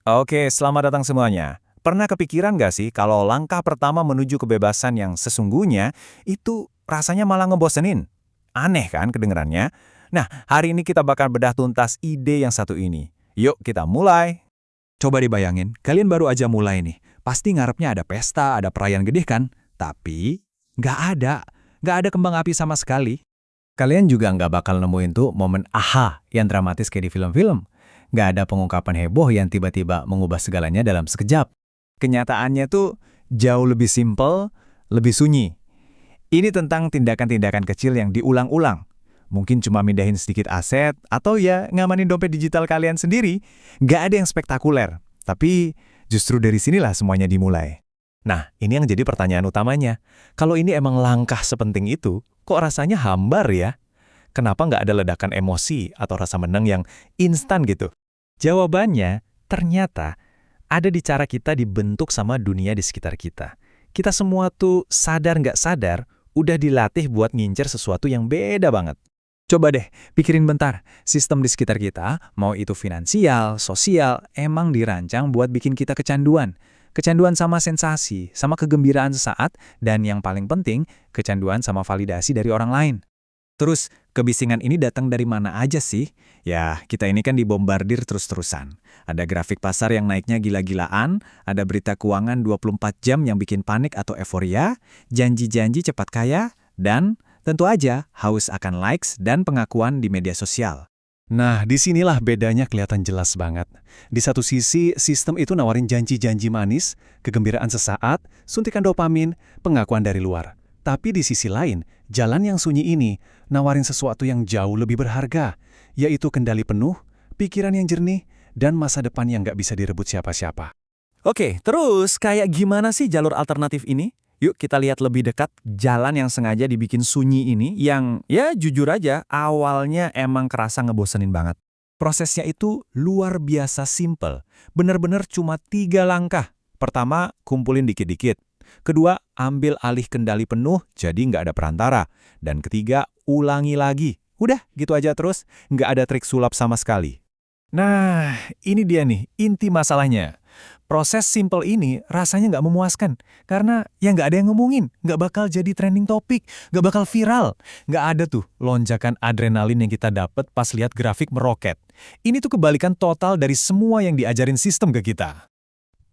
Oke, selamat datang semuanya. Pernah kepikiran nggak sih kalau langkah pertama menuju kebebasan yang sesungguhnya itu rasanya malah ngebosenin? Aneh kan kedengerannya? Nah, hari ini kita bakal bedah tuntas ide yang satu ini. Yuk kita mulai. Coba dibayangin, kalian baru aja mulai nih. Pasti ngarepnya ada pesta, ada perayaan gede kan? Tapi nggak ada. Nggak ada kembang api sama sekali. Kalian juga nggak bakal nemuin tuh momen aha yang dramatis kayak di film-film. Nggak ada pengungkapan heboh yang tiba-tiba mengubah segalanya dalam sekejap. Kenyataannya tuh jauh lebih simpel, lebih sunyi. Ini tentang tindakan-tindakan kecil yang diulang-ulang. Mungkin cuma mindahin sedikit aset, atau ya ngamanin dompet digital kalian sendiri. Nggak ada yang spektakuler. Tapi justru dari sinilah semuanya dimulai. Nah, ini yang jadi pertanyaan utamanya. Kalau ini emang langkah sepenting itu, kok rasanya hambar ya? Kenapa nggak ada ledakan emosi atau rasa menang yang instan gitu? Jawabannya ternyata ada di cara kita dibentuk sama dunia di sekitar kita. Kita semua tuh sadar nggak sadar udah dilatih buat ngincer sesuatu yang beda banget. Coba deh, pikirin bentar. Sistem di sekitar kita, mau itu finansial, sosial, emang dirancang buat bikin kita kecanduan. Kecanduan sama sensasi, sama kegembiraan sesaat, dan yang paling penting, kecanduan sama validasi dari orang lain. Terus, kebisingan ini datang dari mana aja sih? Ya, kita ini kan dibombardir terus-terusan. Ada grafik pasar yang naiknya gila-gilaan, ada berita keuangan 24 jam yang bikin panik atau euforia, janji-janji cepat kaya, dan tentu aja haus akan likes dan pengakuan di media sosial. Nah, disinilah bedanya kelihatan jelas banget. Di satu sisi, sistem itu nawarin janji-janji manis, kegembiraan sesaat, suntikan dopamin, pengakuan dari luar. Tapi di sisi lain, jalan yang sunyi ini nawarin sesuatu yang jauh lebih berharga, yaitu kendali penuh, pikiran yang jernih, dan masa depan yang nggak bisa direbut siapa-siapa. Oke, terus kayak gimana sih jalur alternatif ini? Yuk kita lihat lebih dekat jalan yang sengaja dibikin sunyi ini yang ya jujur aja awalnya emang kerasa ngebosenin banget. Prosesnya itu luar biasa simple. Bener-bener cuma 3 langkah. Pertama, kumpulin dikit-dikit. Kedua, ambil alih kendali penuh jadi nggak ada perantara. Dan ketiga, ulangi lagi. Udah gitu aja terus, nggak ada trik sulap sama sekali. Nah, ini dia nih inti masalahnya. Proses simple ini rasanya nggak memuaskan. Karena ya nggak ada yang ngomongin, nggak bakal jadi trending topik, nggak bakal viral. Nggak ada tuh lonjakan adrenalin yang kita dapat pas lihat grafik meroket. Ini tuh kebalikan total dari semua yang diajarin sistem ke kita.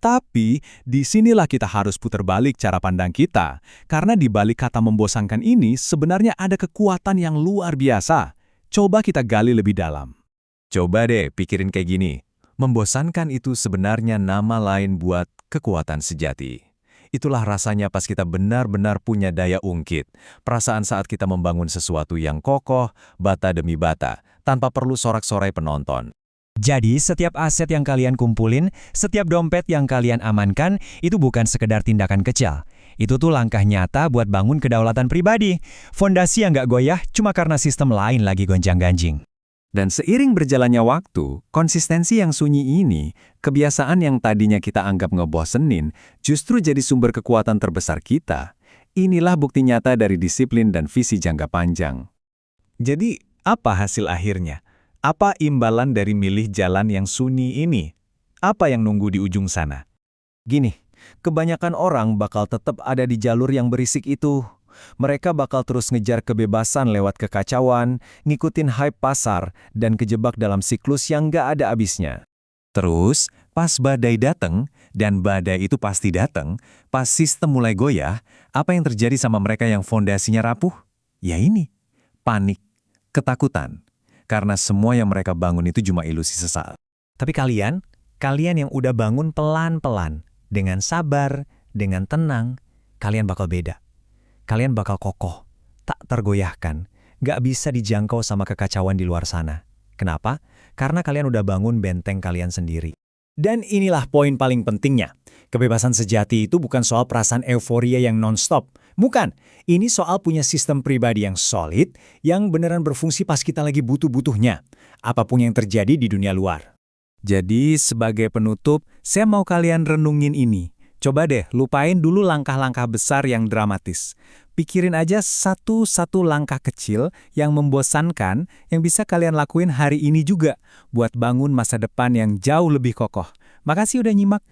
Tapi, disinilah kita harus putar balik cara pandang kita. Karena di balik kata membosankan ini, sebenarnya ada kekuatan yang luar biasa. Coba kita gali lebih dalam. Coba deh pikirin kayak gini. Membosankan itu sebenarnya nama lain buat kekuatan sejati. Itulah rasanya pas kita benar-benar punya daya ungkit. Perasaan saat kita membangun sesuatu yang kokoh, bata demi bata, tanpa perlu sorak-sorai penonton. Jadi, setiap aset yang kalian kumpulin, setiap dompet yang kalian amankan, itu bukan sekedar tindakan kecil. Itu tuh langkah nyata buat bangun kedaulatan pribadi. Fondasi yang nggak goyah cuma karena sistem lain lagi gonjang-ganjing. Dan seiring berjalannya waktu, konsistensi yang sunyi ini, kebiasaan yang tadinya kita anggap ngebosenin, justru jadi sumber kekuatan terbesar kita. Inilah bukti nyata dari disiplin dan visi jangka panjang. Jadi, apa hasil akhirnya? Apa imbalan dari milih jalan yang sunyi ini? Apa yang nunggu di ujung sana? Gini, kebanyakan orang bakal tetap ada di jalur yang berisik itu. Mereka bakal terus ngejar kebebasan lewat kekacauan, ngikutin hype pasar, dan kejebak dalam siklus yang nggak ada habisnya. Terus, pas badai datang, dan badai itu pasti datang, pas sistem mulai goyah, apa yang terjadi sama mereka yang fondasinya rapuh? Ya ini, panik, ketakutan. Karena semua yang mereka bangun itu cuma ilusi sesaat. Tapi kalian yang udah bangun pelan-pelan, dengan sabar, dengan tenang, kalian bakal beda. Kalian bakal kokoh, tak tergoyahkan, gak bisa dijangkau sama kekacauan di luar sana. Kenapa? Karena kalian udah bangun benteng kalian sendiri. Dan inilah poin paling pentingnya. Kebebasan sejati itu bukan soal perasaan euforia yang non-stop. Bukan, ini soal punya sistem pribadi yang solid, yang beneran berfungsi pas kita lagi butuh-butuhnya. Apapun yang terjadi di dunia luar. Jadi, sebagai penutup, saya mau kalian renungin ini. Coba deh, lupain dulu langkah-langkah besar yang dramatis. Pikirin aja satu-satu langkah kecil yang membosankan yang bisa kalian lakuin hari ini juga buat bangun masa depan yang jauh lebih kokoh. Makasih udah nyimak.